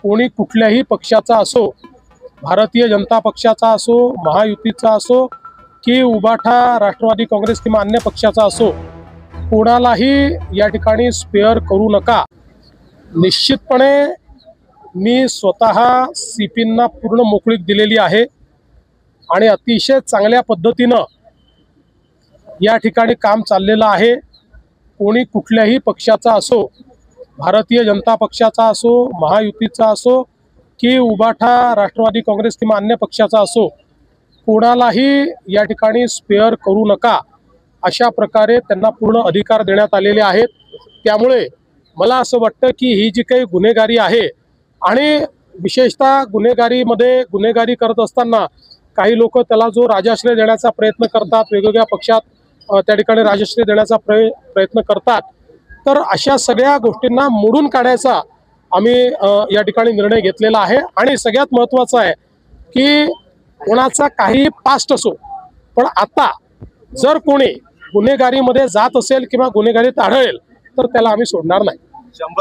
कोणी कुठल्याही पक्षाचा असो, भारतीय जनता पक्षाचा असो, महायुतीचा असो की उबाठा राष्ट्रवादी काँग्रेस किंवा अन्य पक्षाचा असो, कोणालाही या ठिकाणी स्पेअर करू नका। निश्चितपणे मी स्वतः सीपींना पूर्ण मोकळीक दिलेली आहे आणि अतिशय चांगल्या पद्धतीनं या ठिकाणी काम चाललेलं आहे। कोणी कुठल्याही पक्षाचा असो, भारतीय जनता पक्षाचा असो, महायुतीचा असो की उबाठा राष्ट्रवादी काँग्रेस किंवा अन्य पक्षाचा असो, कोणालाही या ठिकाणी स्पेअर करू नका अशा प्रकारे त्यांना पूर्ण अधिकार देण्यात आलेले आहेत। त्यामुळे मला असं वाटतं की ही जी काही गुन्हेगारी आहे आणि विशेषतः गुन्हेगारी करत असताना काही लोक त्याला जो राजाश्रय देण्याचा प्रयत्न करतात, वेगवेगळ्या पक्षात त्या ठिकाणी राजाश्रय देण्याचा प्रयत्न करतात, तर अशा सगळ्या गोष्टींना मोडून काढायचा आम्ही या ठिकाणी निर्णय घेतलेला आहे। आणि सगळ्यात महत्त्वाचं आहे की कोणाचा काही पास्ट असो, पण आता जर कोणी गुन्हेगारीमध्ये जात असेल किंवा गुन्हेगारीत आढळेल तर त्याला आम्ही सोडणार नाही।